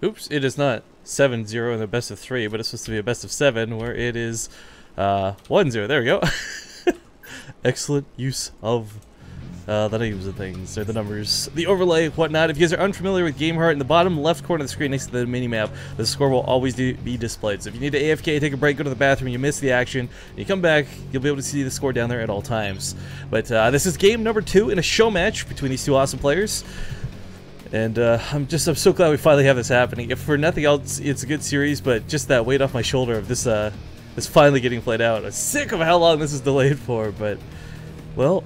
Oops, it is not 7-0 in the best of 3, but it's supposed to be a best of 7, where it is 1-0. There we go. Excellent use of the names of things, or the numbers, the overlay, whatnot. If you guys are unfamiliar with GameHeart, in the bottom left corner of the screen next to the mini-map, the score will always be displayed. So if you need to AFK, take a break, go to the bathroom, you miss the action, and you come back, you'll be able to see the score down there at all times. But this is game number 2 in a show match between these two awesome players. And I'm so glad we finally have this happening. If for nothing else, it's a good series, but just that weight off my shoulder of this finally getting played out. I'm sick of how long this is delayed for, but, well,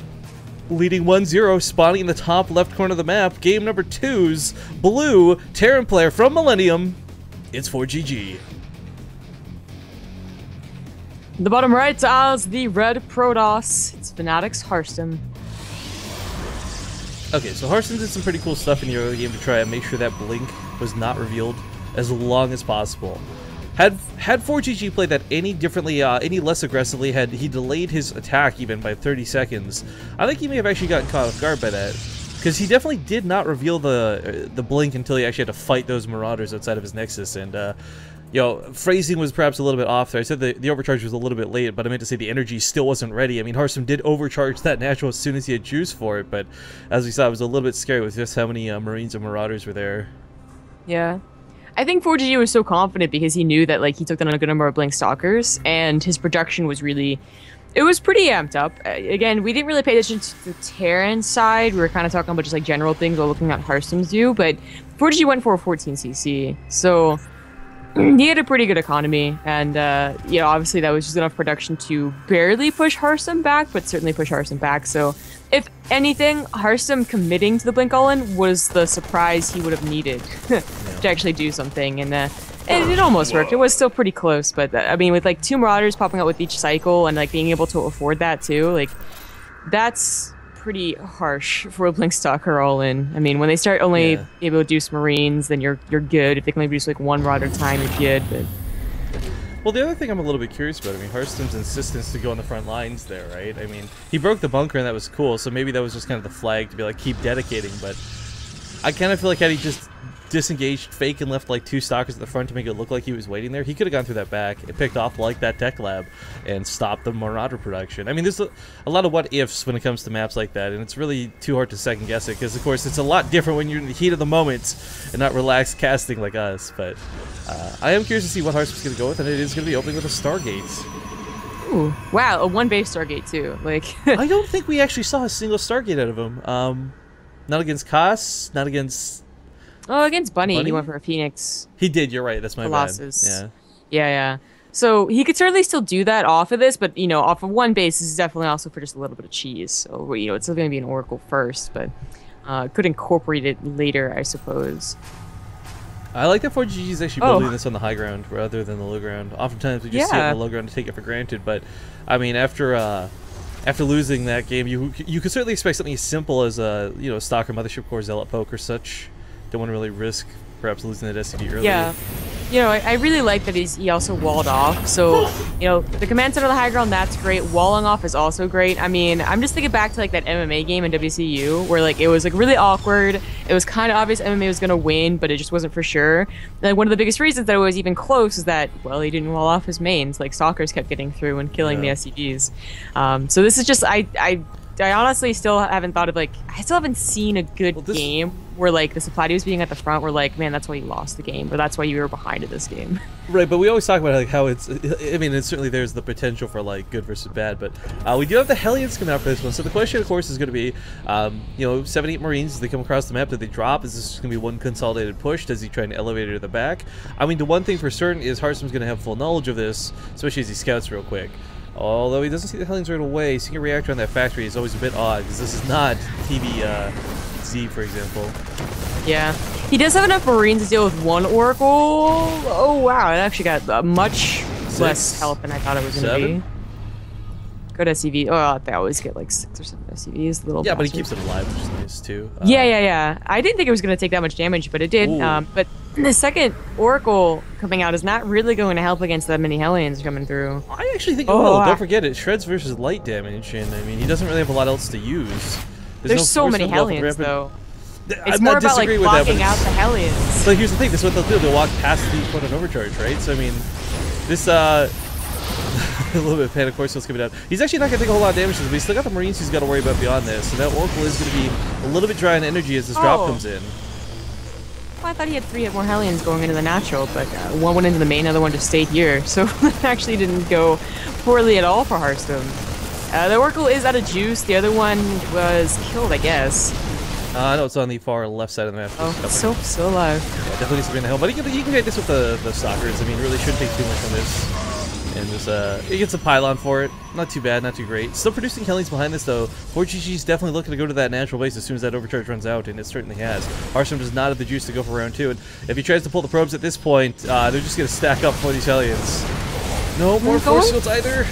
leading 1-0, spawning in the top left corner of the map, game number 2's blue Terran player from Millennium. It's ForGG. The bottom right is the red Protoss. It's Fnatic's Harstem. Okay, so Harstem did some pretty cool stuff in the early game to try and make sure that blink was not revealed as long as possible. Had ForGG played that any differently, any less aggressively, had he delayed his attack even by 30 seconds, I think he may have actually gotten caught off guard by that. Because he definitely did not reveal the blink until he actually had to fight those Marauders outside of his Nexus. And, you know, phrasing was perhaps a little bit off there. I said the overcharge was a little bit late, but I meant to say the energy still wasn't ready. I mean, Harstem did overcharge that natural as soon as he had juice for it, but as we saw, it was a little bit scary with just how many Marines and Marauders were there. Yeah. I think ForGG was so confident because he knew that, like, he took down a good number of Blink Stalkers, and his production was really... It was pretty amped up. Again, we didn't really pay attention to the Terran side. We were kind of talking about just, like, general things while looking at Harstem's view, but ForGG went for a 14cc, so he had a pretty good economy, and, you know, obviously that was just enough production to barely push Harstem back, but certainly push Harstem back, so... If anything, Harstem committing to the Blink All-In was the surprise he would have needed to actually do something, and it almost worked. It was still pretty close, but I mean, with like 2 Marauders popping out with each cycle and like being able to afford that too, like that's pretty harsh for a Blink Stalker All-In. I mean, when they start only able to reduce Marines, then you're good. If they can only reduce like 1 Marauder at a time, you're good. But well, the other thing I'm a little bit curious about, I mean, Harstem's insistence to go on the front lines there, right? I mean, he broke the bunker and that was cool, so maybe that was just kind of the flag to be like, keep dedicating, but I kind of feel like had he just disengaged fake and left like 2 stalkers at the front to make it look like he was waiting there, he could have gone through that back and picked off like that tech lab and stopped the Marauder production. I mean, there's a lot of what ifs when it comes to maps like that, and it's really too hard to second guess it because of course it's a lot different when you're in the heat of the moment and not relaxed casting like us. But I am curious to see what Harstem's going to go with, and it is going to be opening with a Stargate. Ooh, wow, a 1-base Stargate too. Like I don't think we actually saw a single Stargate out of him. Not against Koss, not against... Oh, against Bunny, he went for a Phoenix. He did, you're right, that's my Colossus. bad. Yeah. So he could certainly still do that off of this, but, you know, off of 1 base, this is definitely also for just a little bit of cheese. So, you know, it's still going to be an Oracle first, but could incorporate it later, I suppose. I like that ForGG is actually building this on the high ground rather than the low ground. Oftentimes we just sit on the low ground to take it for granted, but, I mean, after losing that game, you could certainly expect something as simple as a, you know, Stalker Mothership Core Zealot poke or such. Don't want to really risk perhaps losing that SCV early. Yeah. You know, I really like that he also walled off. So, you know, the command center of the high ground, that's great. Walling off is also great. I mean, I'm just thinking back to like that MMA game in WCU where like it was like really awkward. It was kind of obvious MMA was going to win, but it just wasn't for sure. And like, one of the biggest reasons that it was even close is that, well, he didn't wall off his mains. Like Stalkers kept getting through and killing the SCVs. So this is just, I honestly still haven't thought of like, I still haven't seen a good game where like the supply dudes being at the front were like, man, that's why you lost the game, or that's why you were behind in this game. Right, but we always talk about like how it's, I mean, it's certainly there's the potential for like good versus bad, but we do have the Hellions coming out for this one. So the question, of course, is going to be, you know, 7-8 Marines, as they come across the map, do they drop? Is this just going to be one consolidated push? Does he try and elevate it to the back? I mean, the one thing for certain is Harstem's going to have full knowledge of this, especially as he scouts real quick. Although he doesn't see the Hellions right away, seeing a reactor on that factory is always a bit odd, because this is not TVZ, for example. Yeah. He does have enough Marines to deal with 1 Oracle. Oh, wow. It actually got much less health than I thought it was going to be. Good SCV. Oh, they always get like 6 or 7 SCVs. Little but he keeps it alive, which is nice, too. Yeah. I didn't think it was going to take that much damage, but it did. But the second Oracle coming out is not really going to help against that many Hellions coming through. I actually think it will. Don't forget it. Shreds versus light damage, and I mean, he doesn't really have a lot else to use. There's so many Hellions, though. It's more about like blocking out the Hellions. So here's the thing, this is what they'll do. They'll walk past the Photon Overcharge, right? So I mean, this a little bit of panic, of course, coming down. He's actually not going to take a whole lot of damage, but he's still got the Marines he's got to worry about beyond this. So that Oracle is going to be a little bit dry on energy as this drop comes in. Well, I thought he had 3 more Hellions going into the natural, but one went into the main, the other one just stayed here. So that actually didn't go poorly at all for Harstem. The Oracle is out of juice. The other one was killed, I guess. No, it's on the far left side of the map. Oh, still alive. Yeah, definitely needs to be in the hill, but he can get this with the stalkers. I mean, really shouldn't take too much from this. And just, he gets a pylon for it. Not too bad, not too great. Still producing Hellions behind this, though. ForGG's definitely looking to go to that natural base as soon as that overcharge runs out, and it certainly has. Harstem does not have the juice to go for round 2, and if he tries to pull the probes at this point, they're just going to stack up for these Hellions. No more force fields either.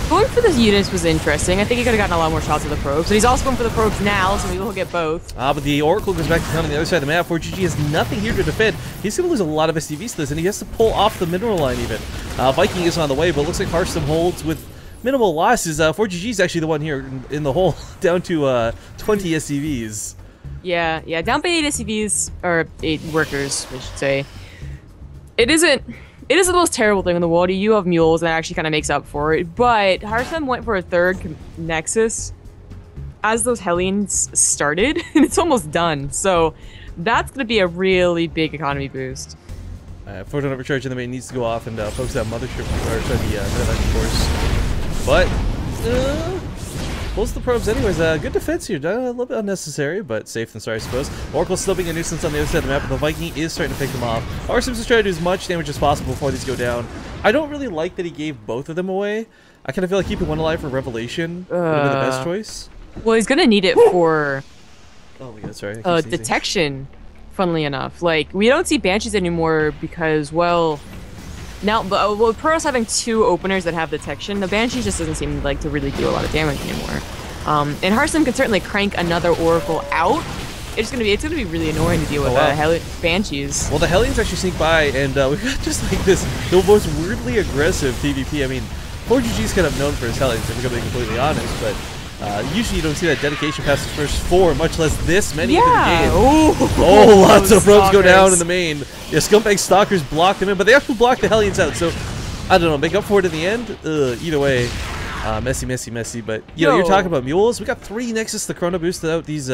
Going for the units was interesting. I think he could have gotten a lot more shots of the probes, but he's also going for the probes now, so maybe we'll get both. But the Oracle goes back to town on the other side of the map. ForGG has nothing here to defend. He's going to lose a lot of SCVs to this, and he has to pull off the mineral line even. Viking is on the way, but looks like Harstem holds with minimal losses. ForGG is actually the one here in the hole, down to 20 SCVs. Yeah, down by 8 SCVs, or 8 workers, I should say. It is the most terrible thing in the world. You have mules, and that actually kind of makes up for it. But Harstem went for a 3rd Nexus as those Hellions started, and it's almost done. So that's going to be a really big economy boost. Photon Overcharge in the main needs to go off and focus that mothership, or sorry, the medevac force. But pulls the probes anyways. Good defense here. A little bit unnecessary, but safe than sorry, I suppose. Oracle's still being a nuisance on the other side of the map, but the Viking is starting to pick them off. Harstem's just trying to do as much damage as possible before these go down. I don't really like that he gave both of them away. I kind of feel like keeping one alive for Revelation would be the best choice. Well, he's going to need it for oh my god, sorry. detection, funnily enough. Like, we don't see Banshees anymore because, well, now, well, Protoss having 2 openers that have detection, the Banshee just doesn't seem like to really do a lot of damage anymore. And Harstem can certainly crank another Oracle out. It's gonna be really annoying to deal with Banshees. Well, the Hellions actually sneak by, and we've got just like this, the most weirdly aggressive PvP. I mean, ForGG's kind of known for his Hellions, if we're gonna be completely honest, but usually you don't see that dedication past the first 4, much less this many into the game. Oh, lots of probes go down in the main. Yeah, Scumbag Stalkers block them in, but they actually block the Hellions out, so I don't know, make up for it in the end? Either way, messy, but you know, you're talking about mules. We got 3 Nexus the Chrono boosted out these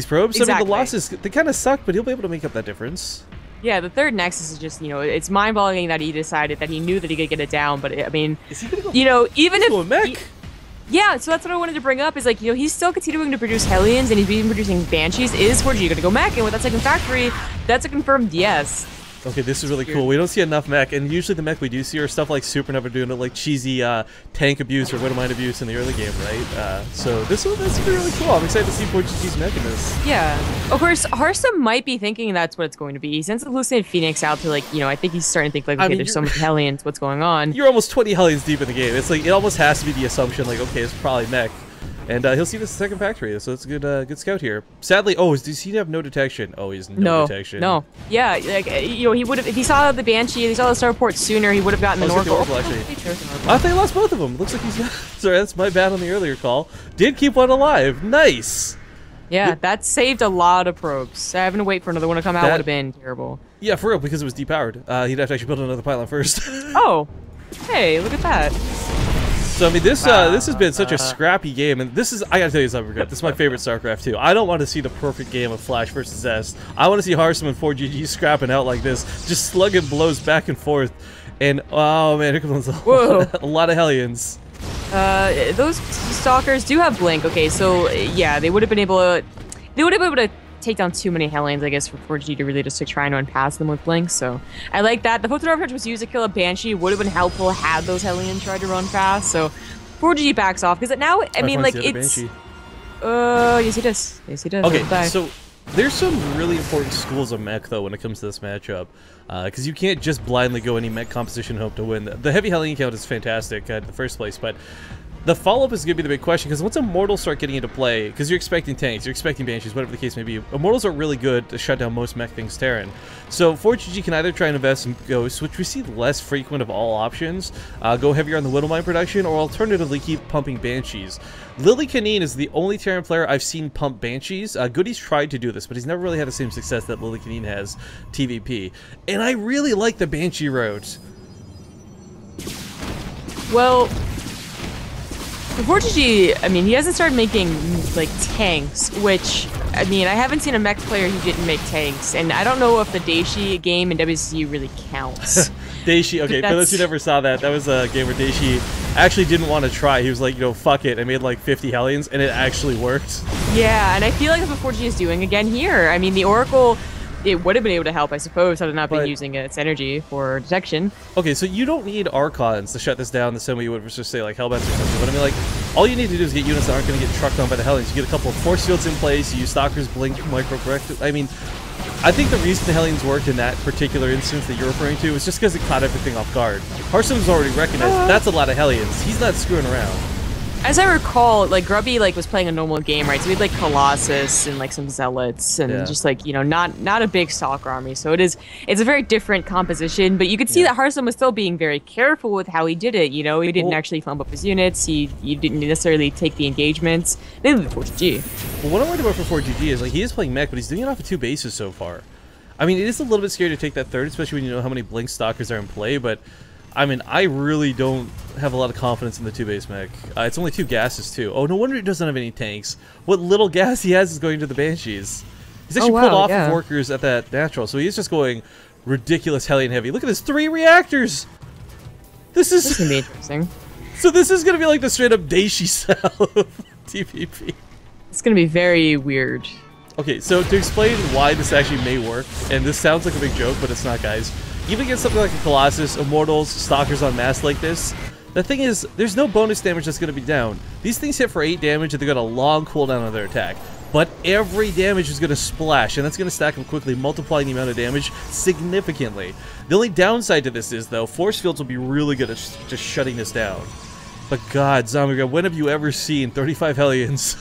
probes. Exactly. So I mean, the losses, they kind of suck, but he'll be able to make up that difference. Yeah, the 3rd Nexus is just, you know, it's mind-boggling that he decided that he knew that he could get it down, but I mean, is he gonna go, you know, even if... mech? Yeah, so that's what I wanted to bring up, is like, you know, he's still continuing to produce Hellions, and he's been producing Banshees. Is ForGG gonna go mech? And with that 2nd factory, that's a confirmed yes. Okay, this is really cool. We don't see enough mech, and usually the mech we do see are stuff like Supernova doing it, like cheesy tank abuse or Widowmine abuse in the early game, right? So that's really cool. I'm excited to see ForGG's mech in this. Yeah. Of course, Harstem might be thinking that's what it's going to be. He sends the Hallucinated Phoenix out to, like, you know, I think he's starting to think, like, okay, there's so many Hellions, what's going on? You're almost 20 Hellions deep in the game. It's like, it almost has to be the assumption, like, okay, it's probably mech. And he'll see this 2nd factory, so it's a good scout here. Sadly, does he have no detection? Oh, he has no detection. No. Yeah, like, you know, he would have, if he saw the Banshee, if he saw the Starport sooner, he would have gotten an Oracle. Actually. I thought he lost both of them. Looks like he's not. Sorry, that's my bad on the earlier call. Did keep one alive. Nice. Yeah, that saved a lot of probes. Having to wait for another one to come out would have been terrible. Yeah, for real, because it was depowered. He'd have to actually build another pylon first. Oh, hey, look at that. So I mean, this has been such a scrappy game, and this is, I gotta tell you something, Regret. This is my favorite StarCraft 2. I don't want to see the perfect game of Flash versus S. I want to see Harstem and ForGG scrapping out like this, just slugging blows back and forth. And oh man, here comes a lot of Hellions. Those Stalkers do have Blink. Okay, so yeah, they would have been able to take down too many Hellions, I guess, for ForGG to really just try and run past them with Blink, so I like that. The Photon Overcharge was used to kill a Banshee. Would have been helpful had those Hellions tried to run fast, so ForGG backs off, because now, I mean, like, it's... yes he does. Yes he does. Okay, so there's some really important schools of mech, though, when it comes to this matchup, because you can't just blindly go any mech composition and hope to win. The heavy Hellion count is fantastic in the first place, but The follow-up is going to be the big question, because once Immortals start getting into play, because you're expecting tanks, you're expecting Banshees, whatever the case may be, Immortals are really good to shut down most mech things Terran. So ForGG can either try and invest in Ghosts, which we see less frequent of all options, go heavier on the Widowmine production, or alternatively keep pumping Banshees. Lily Canine is the only Terran player I've seen pump Banshees. Goody's tried to do this, but he's never really had the same success that Lily Canine has TVP. And I really like the Banshee route. Well, ForGG, I mean, he hasn't started making, like, tanks, which, I mean, I haven't seen a mech player who didn't make tanks, and I don't know if the Daishi game in WCU really counts. Daishi, okay, for those who never saw that, that was a game where Daishi actually didn't want to try. He was like, you know, fuck it. I made like 50 Hellions, and it actually worked. Yeah, and I feel like that's what ForGG is doing again here. I mean, the Oracle, it would have been able to help, I suppose, had it not been using its energy for detection. Okay, so you don't need Archons to shut this down the same way you would just say, like, Hellbats or something. But I mean, like, all you need to do is get units that aren't going to get trucked on by the Hellions. You get a couple of force fields in place, you use Stalkers, Blink, Micro-Correct. I mean, I think the reason the Hellions worked in that particular instance that you're referring to is just because it caught everything off guard. Harstem's already recognized that's a lot of Hellions. He's not screwing around. As I recall, like, Grubby, like, was playing a normal game, right? So we had, like, Colossus and, like, some Zealots and just, like, you know, not a big Stalker army. So it's a very different composition, but you could see that Harstem was still being very careful with how he did it, you know? He didn't actually flump up his units. He didn't necessarily take the engagements. Maybe with ForGG. Well, what I'm worried about for ForGG is, like, he is playing mech, but he's doing it off of 2 bases so far. I mean, it is a little bit scary to take that third, especially when you know how many Blink Stalkers are in play, but I mean, I really don't have a lot of confidence in the 2-base mech. It's only 2 gases, too. Oh, no wonder he doesn't have any tanks. What little gas he has is going to the Banshees. He's actually pulled off of workers at that natural, so he's just going ridiculous Hellion heavy. Look at this, 3 reactors! This is gonna be interesting. So this is gonna be like the straight-up Daishi style of TPP. It's gonna be very weird. Okay, so to explain why this actually may work, and this sounds like a big joke, but it's not, guys. Even against something like a Colossus, Immortals, Stalkers on mass like this, the thing is, there's no bonus damage that's going to be down. These things hit for 8 damage and they got a long cooldown on their attack. But every damage is going to splash, and that's going to stack up quickly, multiplying the amount of damage significantly. The only downside to this is, though, force fields will be really good at just shutting this down. But God, Zombie God, when have you ever seen 35 Hellions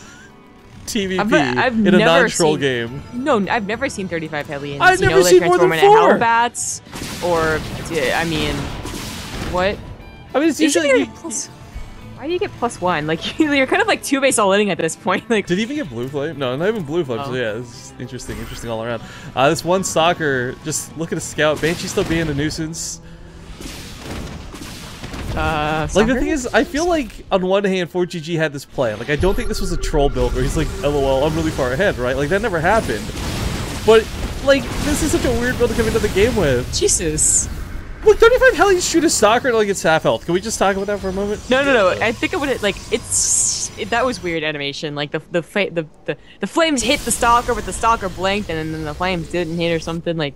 TVP in a non-troll game? No, I've never seen 35 Hellions. I've never seen more than 4! Hellbats, or, I mean, what? I mean, it's usually... Why do you get +1? Like, you're kind of like 2-base all-in at this point. Like, did he even get Blue Flame? No, not even Blue Flame, so yeah, this is interesting all around. This one Stalker, just look at a scout. Banshee still being a nuisance. Like, the thing is, I feel like, on one hand, ForGG had this plan. Like, I don't think this was a troll build where he's like, LOL, I'm really far ahead, right? Like, that never happened. But, like, this is such a weird build to come into the game with. Jesus. Look, 35 Hellions shoot a Stalker like it's half health. Can we just talk about that for a moment? No. I think it would, like, that was weird animation. Like, the flames hit the Stalker, but the Stalker blanked, and then the flames didn't hit or something. Like,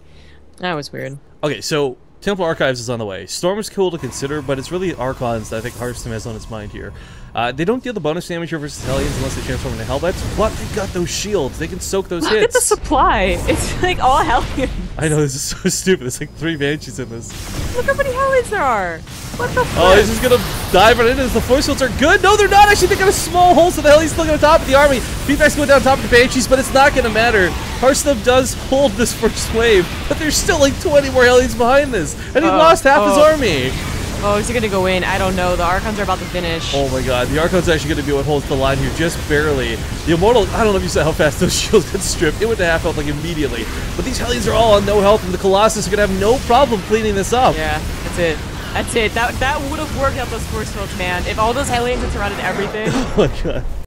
that was weird. Okay, so Temple Archives is on the way. Storm is cool to consider, but it's really Archons that I think Harstem has on its mind here. They don't deal the bonus damage here versus Hellions unless they transform into Hellbats, but they've got those shields. They can soak those hits. Look at the supply. It's like all Hellions. I know, this is so stupid. There's like 3 Banshees in this. Look how many Hellions there are. What the fuck? Oh, he's just gonna dive right into this. The force fields are good. No, they're not. Actually, they got a small hole, so the Hellions still on top of the army. Feedback's going down top of the Banshees, but it's not gonna matter. Harstem does hold this first wave, but there's still like 20 more Hellions behind this, and he lost half his army. Oh, is he gonna go in? I don't know. The Archons are about to finish. Oh my God, the Archon's actually gonna be what holds the line here, just barely. The Immortal, I don't know if you saw how fast those shields got stripped. It went to half health like immediately. But these Hellions are all on no health, and the Colossus are gonna have no problem cleaning this up. Yeah, that's it. That's it. That would have worked out those force fields, man. If all those Hellions had surrounded everything. Oh my God.